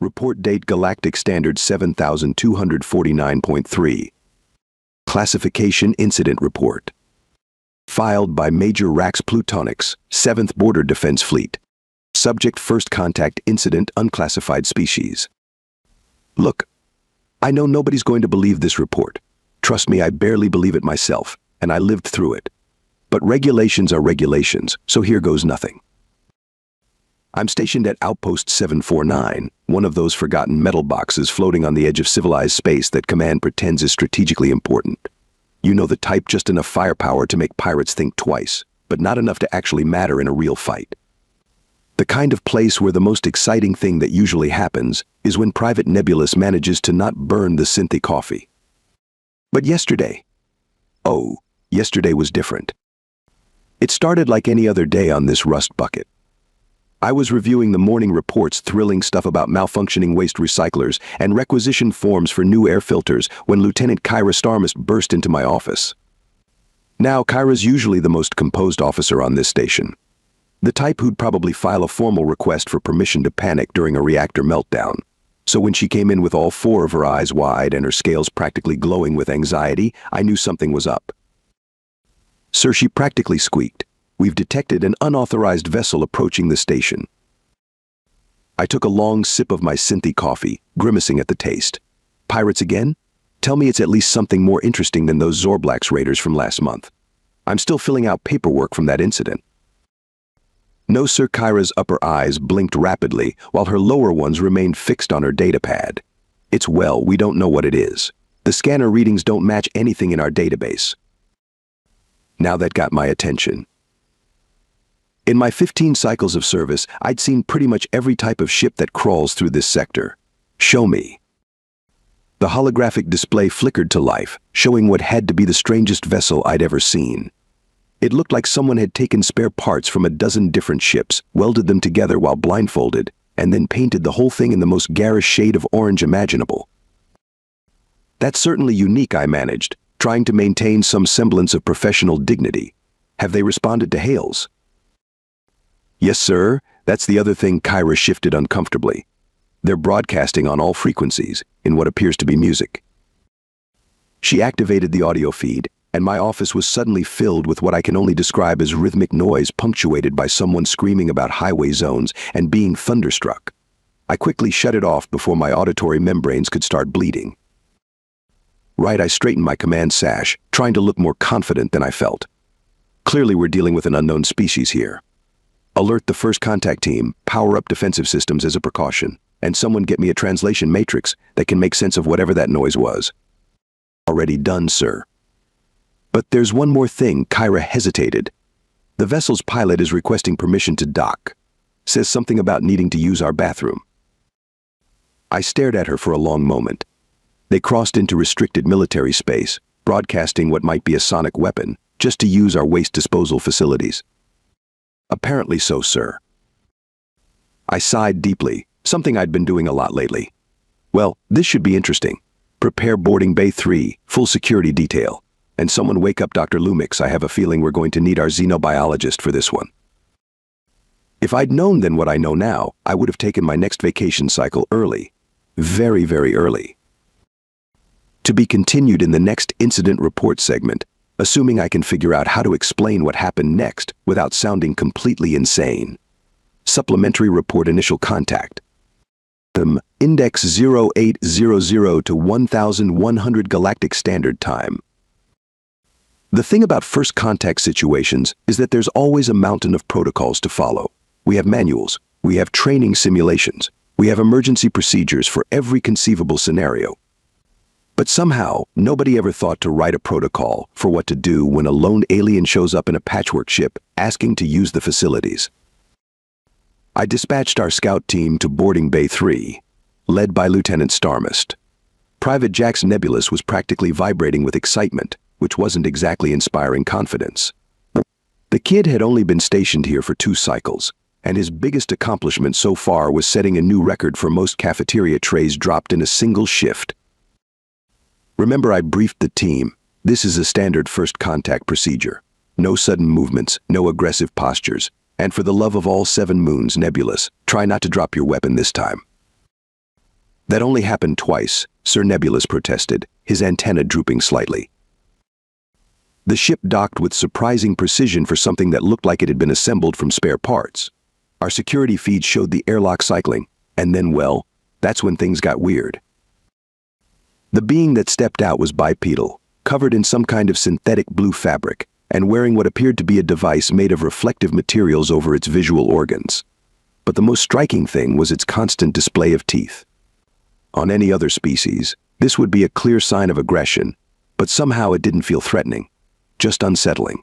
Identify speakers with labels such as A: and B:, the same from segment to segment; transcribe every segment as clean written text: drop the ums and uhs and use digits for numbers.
A: Report date Galactic Standard 7249.3. Classification Incident Report. Filed by Major Rax Plutonics, 7th Border Defense Fleet. Subject First Contact Incident Unclassified Species. Look, I know nobody's going to believe this report. Trust me, I barely believe it myself, and I lived through it. But regulations are regulations, so here goes nothing. I'm stationed at Outpost 749, one of those forgotten metal boxes floating on the edge of civilized space that Command pretends is strategically important. You know the type, just enough firepower to make pirates think twice, but not enough to actually matter in a real fight. The kind of place where the most exciting thing that usually happens is when Private Nebulous manages to not burn the synthy coffee. But yesterday was different. It started like any other day on this rust bucket. I was reviewing the morning reports, thrilling stuff about malfunctioning waste recyclers and requisition forms for new air filters, when Lieutenant Kyra Starmist burst into my office. Now, Kyra's usually the most composed officer on this station. The type who'd probably file a formal request for permission to panic during a reactor meltdown. So when she came in with all four of her eyes wide and her scales practically glowing with anxiety, I knew something was up. "Sir," she practically squeaked, "we've detected an unauthorized vessel approaching the station." I took a long sip of my synthy coffee, grimacing at the taste. Pirates again? Tell me it's at least something more interesting than those Zorblax raiders from last month. I'm still filling out paperwork from that incident. No, sir. Kyra's upper eyes blinked rapidly while her lower ones remained fixed on her datapad. We don't know what it is. The scanner readings don't match anything in our database. Now that got my attention. In my 15 cycles of service, I'd seen pretty much every type of ship that crawls through this sector. Show me. The holographic display flickered to life, showing what had to be the strangest vessel I'd ever seen. It looked like someone had taken spare parts from a dozen different ships, welded them together while blindfolded, and then painted the whole thing in the most garish shade of orange imaginable. "That's certainly unique," I managed, trying to maintain some semblance of professional dignity. "Have they responded to hails?" "Yes, sir. That's the other thing." Kyra shifted uncomfortably. "They're broadcasting on all frequencies, in what appears to be music." She activated the audio feed, and my office was suddenly filled with what I can only describe as rhythmic noise punctuated by someone screaming about highway zones and being thunderstruck. I quickly shut it off before my auditory membranes could start bleeding. Right, I straightened my command sash, trying to look more confident than I felt. Clearly we're dealing with an unknown species here. Alert the first contact team, power up defensive systems as a precaution, and someone get me a translation matrix that can make sense of whatever that noise was. "Already done, sir." "But there's one more thing." Kyra hesitated. "The vessel's pilot is requesting permission to dock. Says something about needing to use our bathroom." I stared at her for a long moment. They crossed into restricted military space, broadcasting what might be a sonic weapon, just to use our waste disposal facilities. "Apparently so, sir." I sighed deeply, something I'd been doing a lot lately. "Well, this should be interesting. Prepare boarding bay 3, full security detail. And someone wake up Dr. Lumix. I have a feeling we're going to need our xenobiologist for this one." If I'd known then what I know now, I would have taken my next vacation cycle early. Very, very early. To be continued in the next incident report segment, assuming I can figure out how to explain what happened next without sounding completely insane. Supplementary report: initial contact. Index 0800 to 1100 Galactic Standard Time. The thing about first contact situations is that there's always a mountain of protocols to follow. We have manuals, we have training simulations, we have emergency procedures for every conceivable scenario. But somehow, nobody ever thought to write a protocol for what to do when a lone alien shows up in a patchwork ship asking to use the facilities. I dispatched our scout team to boarding bay 3, led by Lieutenant Starmist. Private Jax Nebulous was practically vibrating with excitement, which wasn't exactly inspiring confidence. The kid had only been stationed here for 2 cycles, and his biggest accomplishment so far was setting a new record for most cafeteria trays dropped in a single shift. Remember, I briefed the team. This is a standard first contact procedure. No sudden movements, no aggressive postures, and for the love of all 7 moons, Nebulous, try not to drop your weapon this time. That only happened twice, Sir Nebulous protested, his antenna drooping slightly. The ship docked with surprising precision for something that looked like it had been assembled from spare parts. Our security feed showed the airlock cycling, and then, well, that's when things got weird. The being that stepped out was bipedal, covered in some kind of synthetic blue fabric, and wearing what appeared to be a device made of reflective materials over its visual organs. But the most striking thing was its constant display of teeth. On any other species, this would be a clear sign of aggression, but somehow it didn't feel threatening, just unsettling.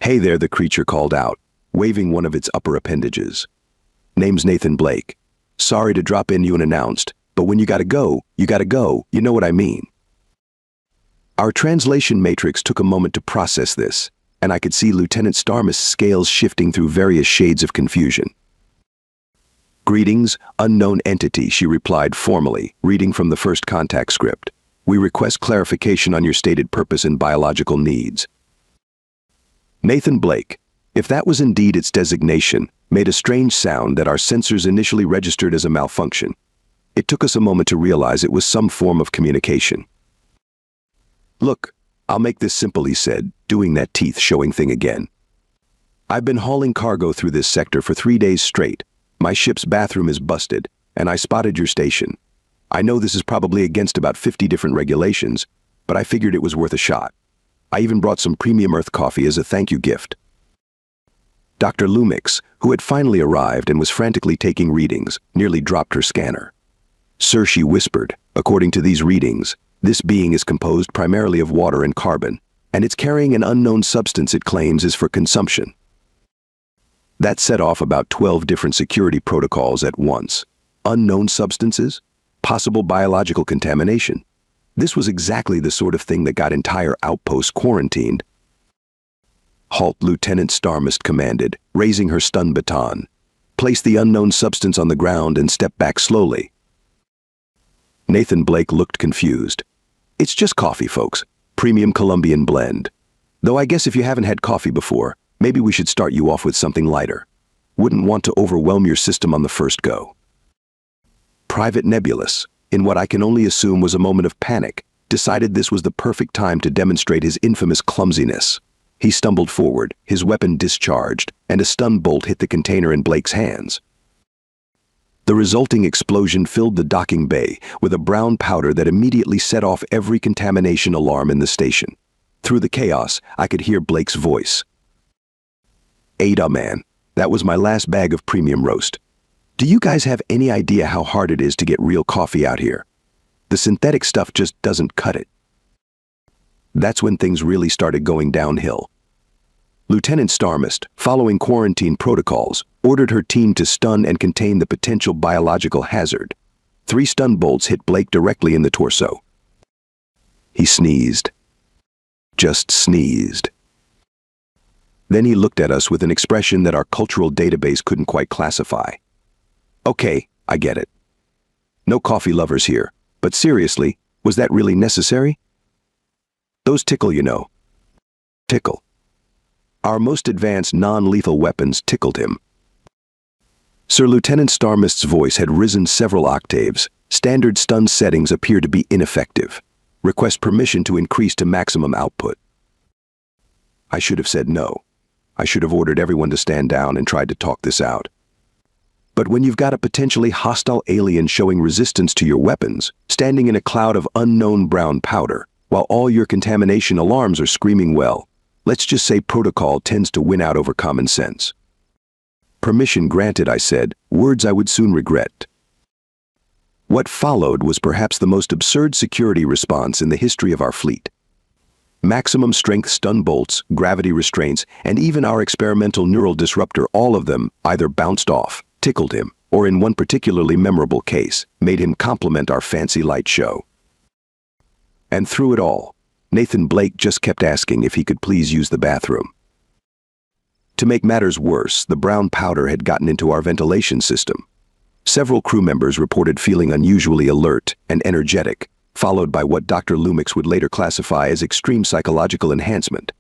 A: "Hey there," the creature called out, waving one of its upper appendages. "Name's Nathan Blake. Sorry to drop in you unannounced, but when you gotta go, you know what I mean." Our translation matrix took a moment to process this, and I could see Lieutenant Starmist's scales shifting through various shades of confusion. "Greetings, unknown entity," she replied formally, reading from the first contact script. "We request clarification on your stated purpose and biological needs." Nathan Blake, if that was indeed its designation, made a strange sound that our sensors initially registered as a malfunction. It took us a moment to realize it was some form of communication. "Look, I'll make this simple," he said, doing that teeth-showing thing again. "I've been hauling cargo through this sector for 3 days straight. My ship's bathroom is busted, and I spotted your station. I know this is probably against about 50 different regulations, but I figured it was worth a shot. I even brought some premium Earth coffee as a thank you gift." Dr. Lumix, who had finally arrived and was frantically taking readings, nearly dropped her scanner. "Sir," she whispered, "according to these readings, this being is composed primarily of water and carbon, and it's carrying an unknown substance it claims is for consumption." That set off about 12 different security protocols at once. Unknown substances? Possible biological contamination. This was exactly the sort of thing that got entire outposts quarantined. "Halt," Lieutenant Starmist commanded, raising her stun baton. "Place the unknown substance on the ground and step back slowly." Nathan Blake looked confused. "It's just coffee, folks. Premium Colombian blend. Though I guess if you haven't had coffee before, maybe we should start you off with something lighter. Wouldn't want to overwhelm your system on the first go." Private Nebulous, in what I can only assume was a moment of panic, decided this was the perfect time to demonstrate his infamous clumsiness. He stumbled forward, his weapon discharged, and a stun bolt hit the container in Blake's hands. The resulting explosion filled the docking bay with a brown powder that immediately set off every contamination alarm in the station. Through the chaos, I could hear Blake's voice. "Ada, man, that was my last bag of premium roast. Do you guys have any idea how hard it is to get real coffee out here? The synthetic stuff just doesn't cut it." That's when things really started going downhill. Lieutenant Starmist, following quarantine protocols, ordered her team to stun and contain the potential biological hazard. 3 stun bolts hit Blake directly in the torso. He sneezed. Just sneezed. Then he looked at us with an expression that our cultural database couldn't quite classify. "Okay, I get it. No coffee lovers here, but seriously, was that really necessary? Those tickle, you know." Tickle. Our most advanced non-lethal weapons tickled him. Sir Lieutenant Starmist's voice had risen several octaves. "Standard stun settings appear to be ineffective. Request permission to increase to maximum output." I should have said no. I should have ordered everyone to stand down and tried to talk this out. But when you've got a potentially hostile alien showing resistance to your weapons, standing in a cloud of unknown brown powder, while all your contamination alarms are screaming, well, let's just say protocol tends to win out over common sense. "Permission granted," I said, words I would soon regret. What followed was perhaps the most absurd security response in the history of our fleet. Maximum strength stun bolts, gravity restraints, and even our experimental neural disruptor, all of them either bounced off, tickled him, or in one particularly memorable case, made him compliment our fancy light show. And through it all, Nathan Blake just kept asking if he could please use the bathroom. To make matters worse, the brown powder had gotten into our ventilation system. Several crew members reported feeling unusually alert and energetic, followed by what Dr. Lumix would later classify as extreme psychological enhancement.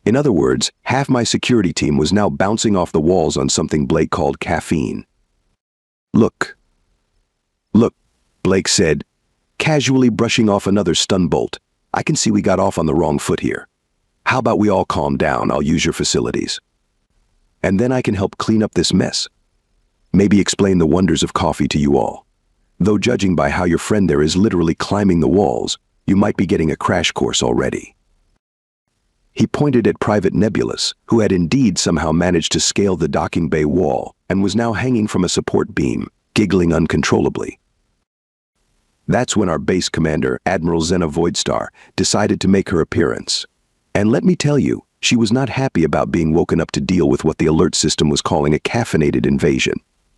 A: In other words, half my security team was now bouncing off the walls on something Blake called caffeine. "Look, Blake said, casually brushing off another stun bolt. I can see we got off on the wrong foot here. How about we all calm down? I'll use your facilities. And then I can help clean up this mess. Maybe explain the wonders of coffee to you all. Though judging by how your friend there is literally climbing the walls, you might be getting a crash course already. He pointed at Private Nebulous, who had indeed somehow managed to scale the docking bay wall and was now hanging from a support beam, giggling uncontrollably. That's when our base commander, Admiral Zena Voidstar, decided to make her appearance. And let me tell you, she was not happy about being woken up to deal with what the alert system was calling a caffeinated invasion.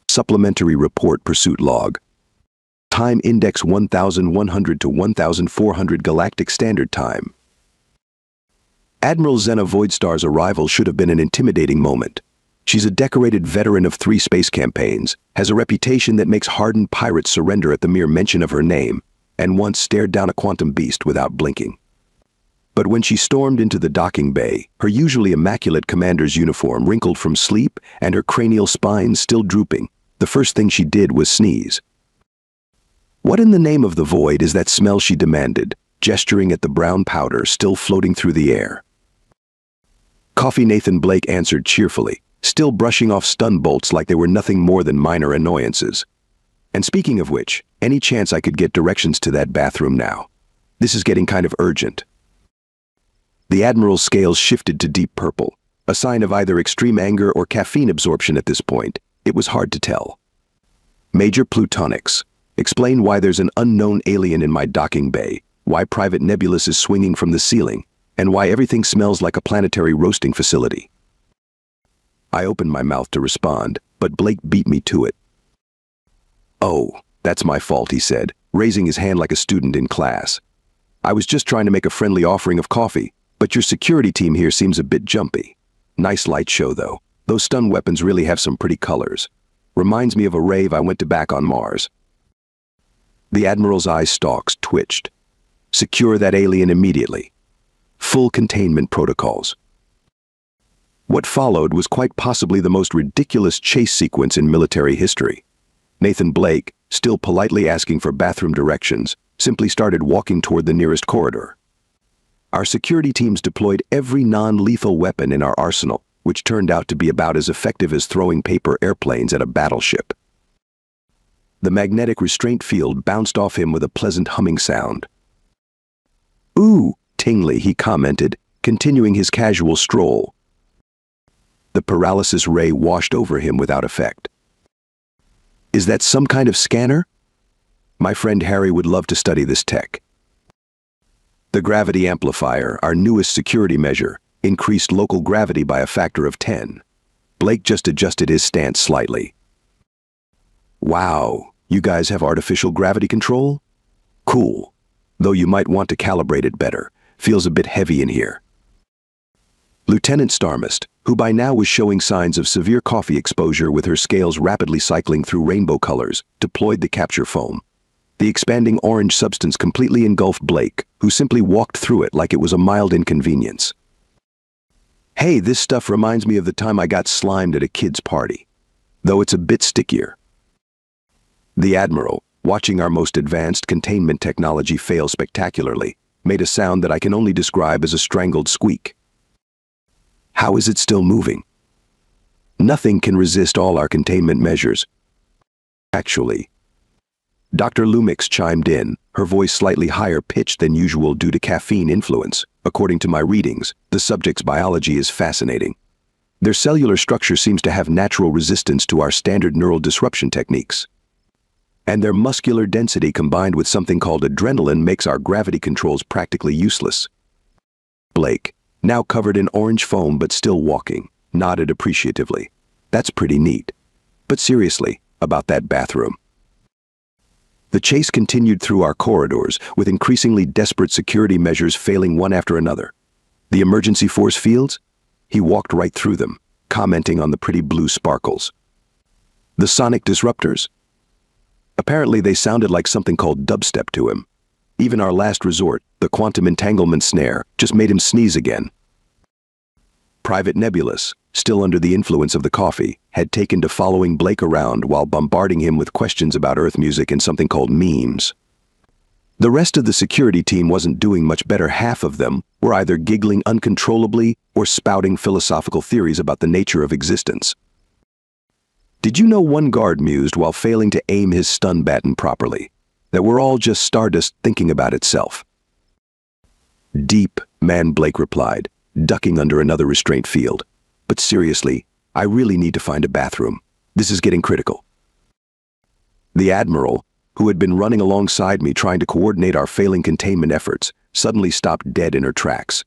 A: Supplementary report pursuit log. Time index 1100 to 1400 Galactic Standard Time. Admiral Zena Voidstar's arrival should have been an intimidating moment. She's a decorated veteran of 3 space campaigns, has a reputation that makes hardened pirates surrender at the mere mention of her name, and once stared down a quantum beast without blinking. But when she stormed into the docking bay, her usually immaculate commander's uniform wrinkled from sleep and her cranial spine still drooping, the first thing she did was sneeze. What in the name of the void is that smell? She demanded, gesturing at the brown powder still floating through the air. Coffee. Nathan Blake answered cheerfully, still brushing off stun bolts like they were nothing more than minor annoyances. And speaking of which, any chance I could get directions to that bathroom now? This is getting kind of urgent. The Admiral's scales shifted to deep purple, a sign of either extreme anger or caffeine absorption at this point. It was hard to tell. Major Plutonics. Explain why there's an unknown alien in my docking bay, why Private Nebulous is swinging from the ceiling, and why everything smells like a planetary roasting facility. I opened my mouth to respond, but Blake beat me to it. Oh, that's my fault, he said, raising his hand like a student in class. I was just trying to make a friendly offering of coffee, but your security team here seems a bit jumpy. Nice light show, though. Those stun weapons really have some pretty colors. Reminds me of a rave I went to back on Mars. The Admiral's eye stalks twitched. Secure that alien immediately. Full containment protocols. What followed was quite possibly the most ridiculous chase sequence in military history. Nathan Blake, still politely asking for bathroom directions, simply started walking toward the nearest corridor. Our security teams deployed every non-lethal weapon in our arsenal, which turned out to be about as effective as throwing paper airplanes at a battleship. The magnetic restraint field bounced off him with a pleasant humming sound. Ooh, tingly, he commented, continuing his casual stroll. The paralysis ray washed over him without effect. Is that some kind of scanner? My friend Harry would love to study this tech. The gravity amplifier, our newest security measure, increased local gravity by a factor of 10. Blake just adjusted his stance slightly. Wow, you guys have artificial gravity control? Cool. Though you might want to calibrate it better. Feels a bit heavy in here. Lieutenant Starmist, who by now was showing signs of severe coffee exposure with her scales rapidly cycling through rainbow colors, deployed the capture foam. The expanding orange substance completely engulfed Blake, who simply walked through it like it was a mild inconvenience. Hey, this stuff reminds me of the time I got slimed at a kid's party. Though it's a bit stickier. The Admiral, watching our most advanced containment technology fail spectacularly, made a sound that I can only describe as a strangled squeak. How is it still moving? Nothing can resist all our containment measures. Actually, Dr. Lumix chimed in, her voice slightly higher pitched than usual due to caffeine influence. According to my readings, the subject's biology is fascinating. Their cellular structure seems to have natural resistance to our standard neural disruption techniques. And their muscular density combined with something called adrenaline makes our gravity controls practically useless. Blake, now covered in orange foam but still walking, nodded appreciatively. That's pretty neat. But seriously, about that bathroom. The chase continued through our corridors, with increasingly desperate security measures failing one after another. The emergency force fields? He walked right through them, commenting on the pretty blue sparkles. The sonic disruptors? Apparently they sounded like something called dubstep to him. Even our last resort, the quantum entanglement snare, just made him sneeze again. Private Nebulous, still under the influence of the coffee, had taken to following Blake around while bombarding him with questions about Earth music and something called memes. The rest of the security team wasn't doing much better. Half of them were either giggling uncontrollably or spouting philosophical theories about the nature of existence. Did you know one guard mused while failing to aim his stun baton properly, that we're all just stardust thinking about itself? Deep, man, Blake replied, ducking under another restraint field. But seriously, I really need to find a bathroom. This is getting critical. The Admiral, who had been running alongside me trying to coordinate our failing containment efforts, suddenly stopped dead in her tracks.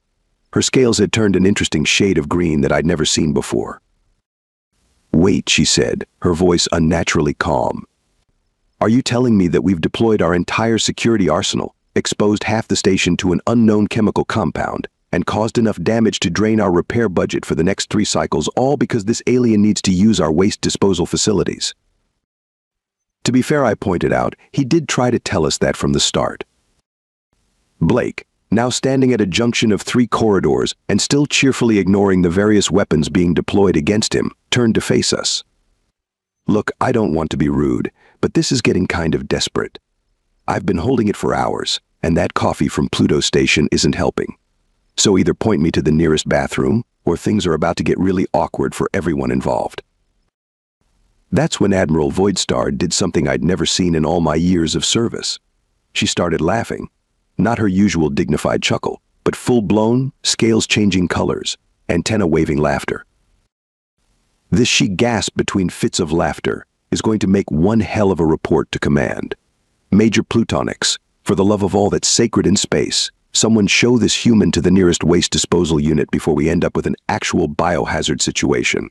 A: Her scales had turned an interesting shade of green that I'd never seen before. Wait, she said, her voice unnaturally calm. Are you telling me that we've deployed our entire security arsenal, exposed half the station to an unknown chemical compound, and caused enough damage to drain our repair budget for the next 3 cycles, all because this alien needs to use our waste disposal facilities? To be fair, I pointed out, he did try to tell us that from the start. Blake, now standing at a junction of 3 corridors and still cheerfully ignoring the various weapons being deployed against him, turned to face us. Look, I don't want to be rude, but this is getting kind of desperate. I've been holding it for hours, and that coffee from Pluto Station isn't helping. So either point me to the nearest bathroom, or things are about to get really awkward for everyone involved. That's when Admiral Voidstar did something I'd never seen in all my years of service. She started laughing. Not her usual dignified chuckle, but full-blown, scales-changing colors, antenna-waving laughter. This, she gasped between fits of laughter, is going to make one hell of a report to command. Major Plutonics, for the love of all that's sacred in space, someone show this human to the nearest waste disposal unit before we end up with an actual biohazard situation.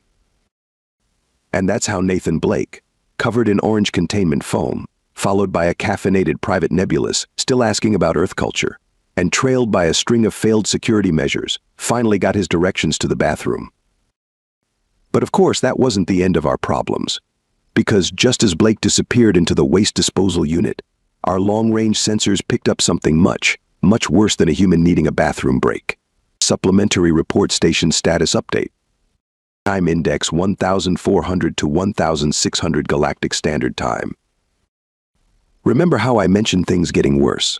A: And that's how Nathan Blake, covered in orange containment foam, followed by a caffeinated private nebulous still asking about Earth culture, and trailed by a string of failed security measures, finally got his directions to the bathroom. But of course that wasn't the end of our problems, because just as Blake disappeared into the waste disposal unit, our long-range sensors picked up something much worse than a human needing a bathroom break. Supplementary report station status update. Time index 1400 to 1600 Galactic Standard Time. Remember how I mentioned things getting worse?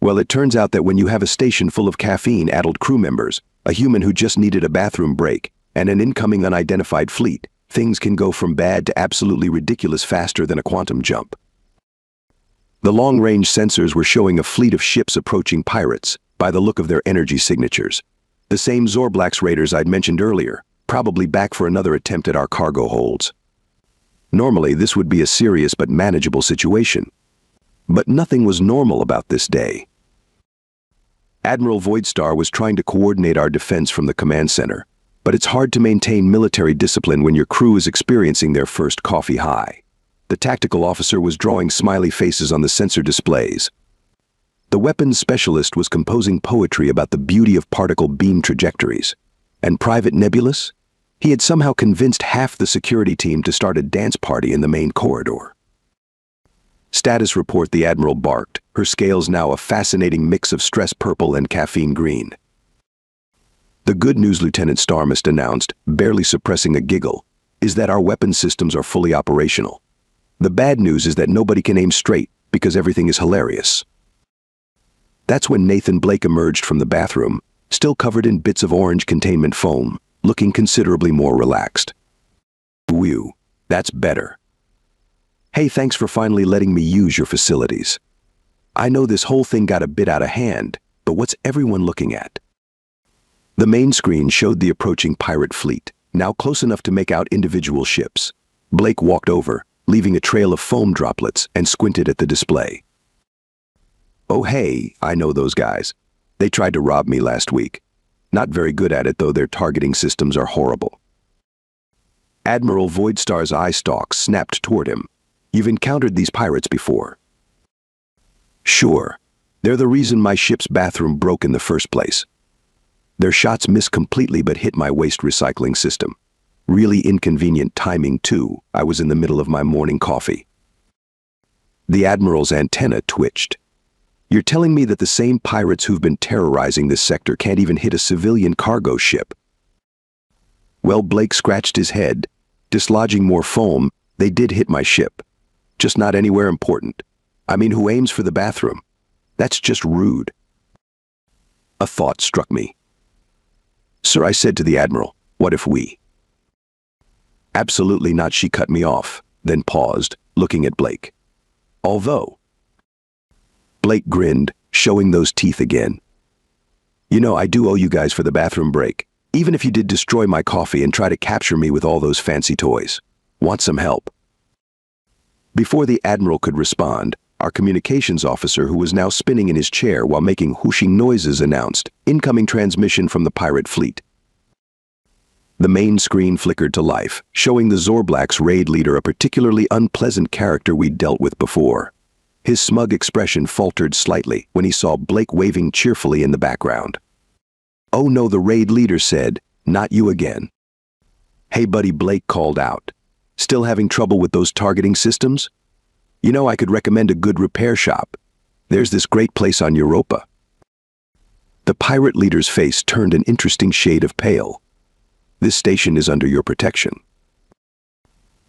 A: Well, it turns out that when you have a station full of caffeine-addled crew members, a human who just needed a bathroom break, and an incoming unidentified fleet, things can go from bad to absolutely ridiculous faster than a quantum jump. The long-range sensors were showing a fleet of ships approaching pirates, by the look of their energy signatures. The same Zorblax raiders I'd mentioned earlier, probably back for another attempt at our cargo holds. Normally, this would be a serious but manageable situation. But nothing was normal about this day. Admiral Voidstar was trying to coordinate our defense from the command center, but it's hard to maintain military discipline when your crew is experiencing their first coffee high. The tactical officer was drawing smiley faces on the sensor displays. The weapons specialist was composing poetry about the beauty of particle beam trajectories. And Private Nebulous? He had somehow convinced half the security team to start a dance party in the main corridor. Status report, the Admiral barked, her scales now a fascinating mix of stress purple and caffeine green. The good news, Lieutenant Starmist announced, barely suppressing a giggle, is that our weapon systems are fully operational. The bad news is that nobody can aim straight because everything is hilarious. That's when Nathan Blake emerged from the bathroom, still covered in bits of orange containment foam, looking considerably more relaxed. Whew, that's better. Hey, thanks for finally letting me use your facilities. I know this whole thing got a bit out of hand, but what's everyone looking at? The main screen showed the approaching pirate fleet, now close enough to make out individual ships. Blake walked over, leaving a trail of foam droplets, and squinted at the display. Oh hey, I know those guys. They tried to rob me last week. Not very good at it, though. Their targeting systems are horrible. Admiral Voidstar's eye stalks snapped toward him. You've encountered these pirates before. Sure. They're the reason my ship's bathroom broke in the first place. Their shots missed completely but hit my waste recycling system. Really inconvenient timing, too. I was in the middle of my morning coffee. The Admiral's antenna twitched. You're telling me that the same pirates who've been terrorizing this sector can't even hit a civilian cargo ship? Well, Blake scratched his head. Dislodging more foam, they did hit my ship. Just not anywhere important. I mean, who aims for the bathroom? That's just rude. A thought struck me. Sir, I said to the Admiral, what if we? Absolutely not, she cut me off, then paused, looking at Blake. Although. Blake grinned, showing those teeth again. You know, I do owe you guys for the bathroom break, even if you did destroy my coffee and try to capture me with all those fancy toys. Want some help? Before the Admiral could respond, our communications officer, who was now spinning in his chair while making whooshing noises, announced, incoming transmission from the pirate fleet. The main screen flickered to life, showing the Zorblak's raid leader, a particularly unpleasant character we'd dealt with before. His smug expression faltered slightly when he saw Blake waving cheerfully in the background. Oh no, the raid leader said, not you again. Hey buddy, Blake called out. Still having trouble with those targeting systems? You know, I could recommend a good repair shop. There's this great place on Europa. The pirate leader's face turned an interesting shade of pale. This station is under your protection.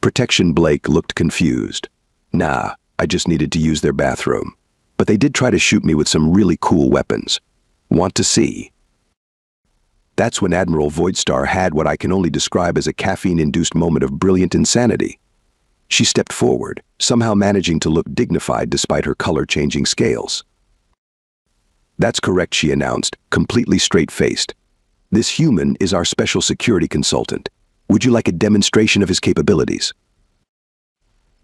A: Protection? Blake looked confused. Nah, I just needed to use their bathroom. But they did try to shoot me with some really cool weapons. Want to see? That's when Admiral Voidstar had what I can only describe as a caffeine-induced moment of brilliant insanity. She stepped forward, somehow managing to look dignified despite her color-changing scales. That's correct, she announced, completely straight-faced. This human is our special security consultant. Would you like a demonstration of his capabilities?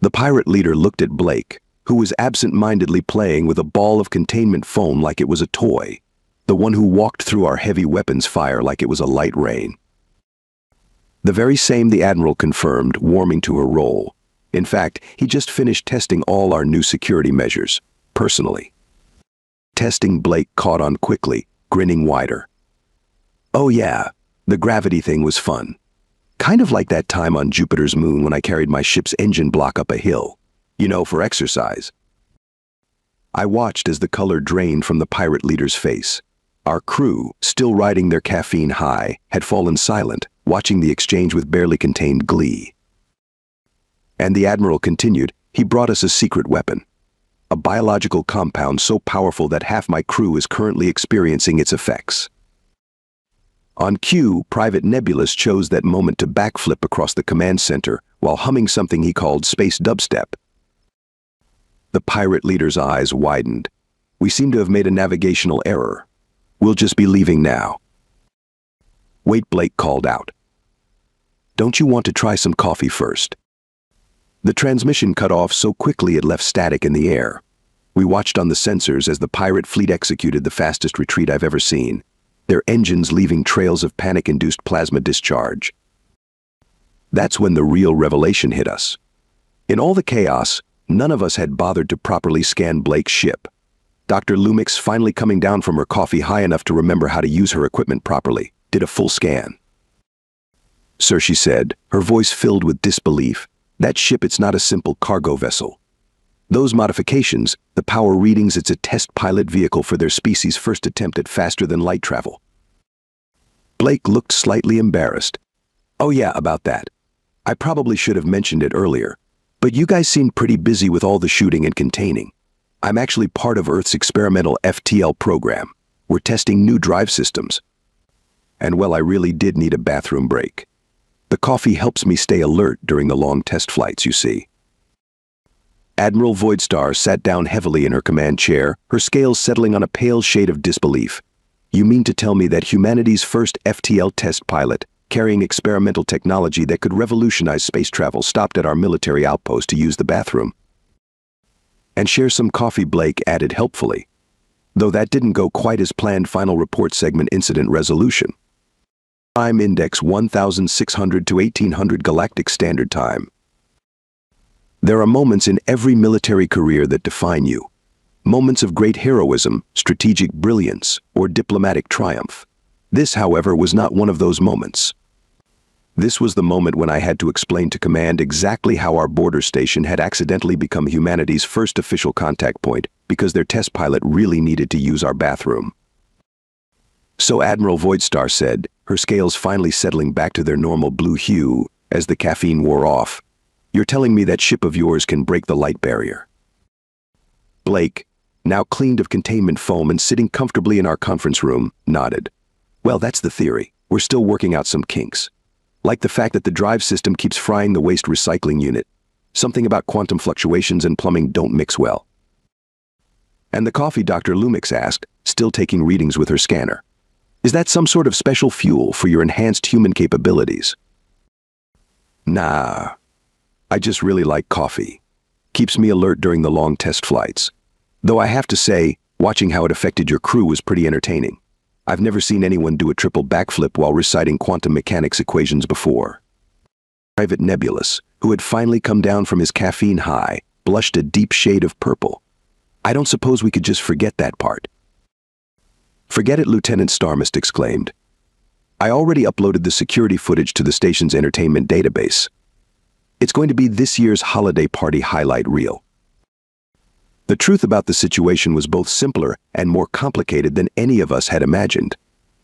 A: The pirate leader looked at Blake, who was absent-mindedly playing with a ball of containment foam like it was a toy, the one who walked through our heavy weapons fire like it was a light rain. The very same, the Admiral confirmed, warming to her role. In fact, he just finished testing all our new security measures, personally. Testing? Blake caught on quickly, grinning wider. Oh yeah, the gravity thing was fun. Kind of like that time on Jupiter's moon when I carried my ship's engine block up a hill. You know, for exercise. I watched as the color drained from the pirate leader's face. Our crew, still riding their caffeine high, had fallen silent, watching the exchange with barely contained glee. And the Admiral continued, he brought us a secret weapon. A biological compound so powerful that half my crew is currently experiencing its effects. On cue, Private Nebulous chose that moment to backflip across the command center while humming something he called space dubstep. The pirate leader's eyes widened. We seem to have made a navigational error. We'll just be leaving now. Wait, Blake called out. Don't you want to try some coffee first? The transmission cut off so quickly it left static in the air. We watched on the sensors as the pirate fleet executed the fastest retreat I've ever seen, their engines leaving trails of panic-induced plasma discharge. That's when the real revelation hit us. In all the chaos, none of us had bothered to properly scan Blake's ship. Dr. Lumix, finally coming down from her coffee high enough to remember how to use her equipment properly, did a full scan. Sir, she said, her voice filled with disbelief, that ship, it's not a simple cargo vessel. Those modifications, the power readings, it's a test pilot vehicle for their species' first attempt at faster-than-light travel. Blake looked slightly embarrassed. Oh yeah, about that. I probably should have mentioned it earlier, but you guys seem pretty busy with all the shooting and containing. I'm actually part of Earth's experimental FTL program. We're testing new drive systems. And well, I really did need a bathroom break. The coffee helps me stay alert during the long test flights, you see. Admiral Voidstar sat down heavily in her command chair, her scales settling on a pale shade of disbelief. You mean to tell me that humanity's first FTL test pilot, carrying experimental technology that could revolutionize space travel, stopped at our military outpost to use the bathroom? And share some coffee, Blake added helpfully. Though that didn't go quite as planned. Final report segment: incident resolution. Time index 1600 to 1800 Galactic Standard Time. There are moments in every military career that define you. Moments of great heroism, strategic brilliance, or diplomatic triumph. This, however, was not one of those moments. This was the moment when I had to explain to command exactly how our border station had accidentally become humanity's first official contact point because their test pilot really needed to use our bathroom. So Admiral Voidstar said, her scales finally settling back to their normal blue hue as the caffeine wore off. "You're telling me that ship of yours can break the light barrier?" Blake, now cleaned of containment foam and sitting comfortably in our conference room, nodded. "Well, that's the theory. We're still working out some kinks. Like the fact that the drive system keeps frying the waste recycling unit. Something about quantum fluctuations and plumbing don't mix well." "And the coffee," Dr. Lumix asked, still taking readings with her scanner. "Is that some sort of special fuel for your enhanced human capabilities?" "Nah. I just really like coffee. Keeps me alert during the long test flights. Though I have to say, watching how it affected your crew was pretty entertaining. I've never seen anyone do a triple backflip while reciting quantum mechanics equations before." Private Nebulous, who had finally come down from his caffeine high, blushed a deep shade of purple. "I don't suppose we could just forget that part." "Forget it," Lieutenant Starmist exclaimed. "I already uploaded the security footage to the station's entertainment database. It's going to be this year's holiday party highlight reel." The truth about the situation was both simpler and more complicated than any of us had imagined.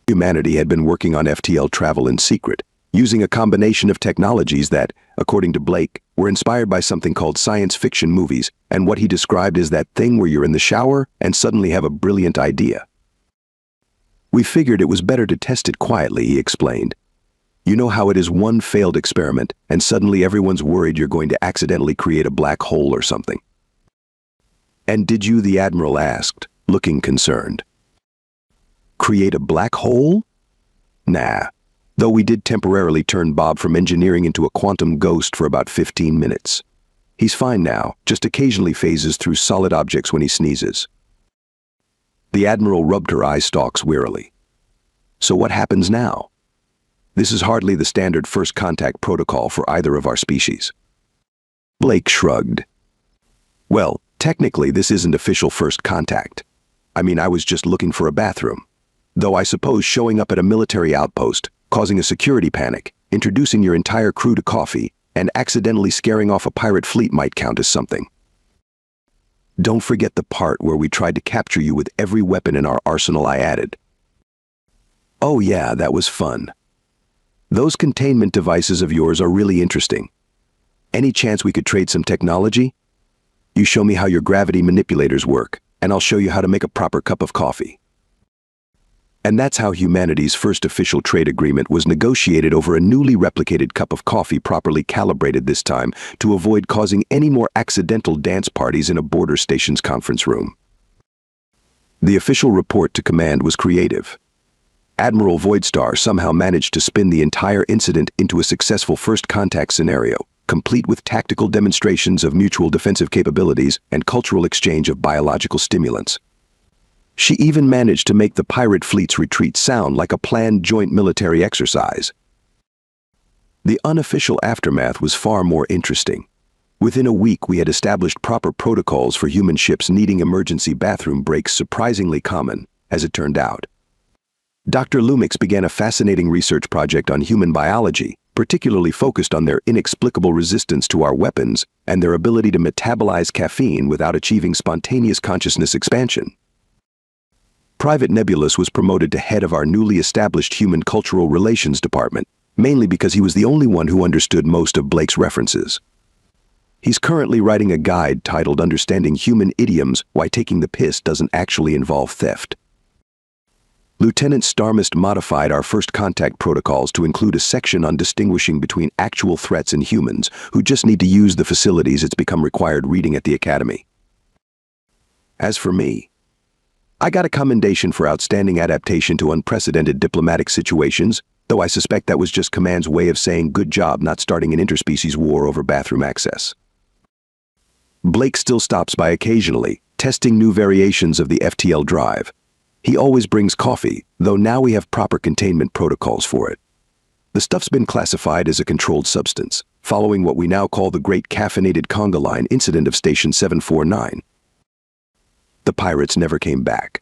A: Humanity had been working on FTL travel in secret, using a combination of technologies that, according to Blake, were inspired by something called science fiction movies and what he described as that thing where you're in the shower and suddenly have a brilliant idea. "We figured it was better to test it quietly," he explained. "You know how it is, one failed experiment and suddenly everyone's worried you're going to accidentally create a black hole or something." "And did you?" the Admiral asked, looking concerned. "Create a black hole? Nah. Though we did temporarily turn Bob from engineering into a quantum ghost for about 15 minutes. He's fine now, just occasionally phases through solid objects when he sneezes." The Admiral rubbed her eye stalks wearily. "So what happens now? This is hardly the standard first contact protocol for either of our species." Blake shrugged. "Well, technically this isn't official first contact. I mean, I was just looking for a bathroom. Though I suppose showing up at a military outpost, causing a security panic, introducing your entire crew to coffee, and accidentally scaring off a pirate fleet might count as something. Don't forget the part where we tried to capture you with every weapon in our arsenal," I added. "Oh yeah, that was fun. Those containment devices of yours are really interesting. Any chance we could trade some technology? You show me how your gravity manipulators work, and I'll show you how to make a proper cup of coffee." And that's how humanity's first official trade agreement was negotiated over a newly replicated cup of coffee, properly calibrated this time to avoid causing any more accidental dance parties in a border station's conference room. The official report to command was creative. Admiral Voidstar somehow managed to spin the entire incident into a successful first contact scenario, complete with tactical demonstrations of mutual defensive capabilities and cultural exchange of biological stimulants. She even managed to make the pirate fleet's retreat sound like a planned joint military exercise. The unofficial aftermath was far more interesting. Within a week, we had established proper protocols for human ships needing emergency bathroom breaks, surprisingly common, as it turned out. Dr. Lumix began a fascinating research project on human biology, particularly focused on their inexplicable resistance to our weapons and their ability to metabolize caffeine without achieving spontaneous consciousness expansion. Private Nebulous was promoted to head of our newly established Human Cultural Relations Department, mainly because he was the only one who understood most of Blake's references. He's currently writing a guide titled Understanding Human Idioms: Why Taking the Piss Doesn't Actually Involve Theft. Lieutenant Starmist modified our first contact protocols to include a section on distinguishing between actual threats and humans who just need to use the facilities it's become required reading at the Academy. As for me, I got a commendation for outstanding adaptation to unprecedented diplomatic situations, though I suspect that was just Command's way of saying good job not starting an interspecies war over bathroom access. Blake still stops by occasionally, testing new variations of the FTL drive. He always brings coffee, though now we have proper containment protocols for it. The stuff's been classified as a controlled substance, following what we now call the Great Caffeinated Conga Line incident of Station 749. The pirates never came back.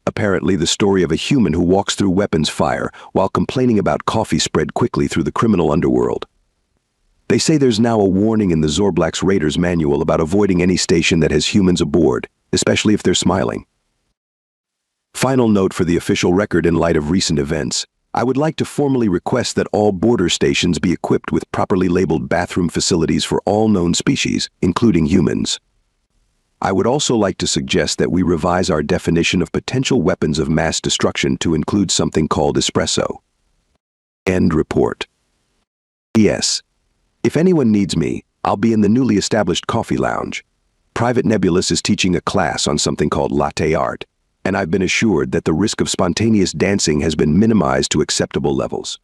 A: Apparently, the story of a human who walks through weapons fire while complaining about coffee spread quickly through the criminal underworld. They say there's now a warning in the Zorblax Raiders manual about avoiding any station that has humans aboard, especially if they're smiling. Final note for the official record in light of recent events: I would like to formally request that all border stations be equipped with properly labeled bathroom facilities for all known species, including humans. I would also like to suggest that we revise our definition of potential weapons of mass destruction to include something called espresso. End report. P.S. If anyone needs me, I'll be in the newly established coffee lounge. Private Nebulous is teaching a class on something called latte art, and I've been assured that the risk of spontaneous dancing has been minimized to acceptable levels.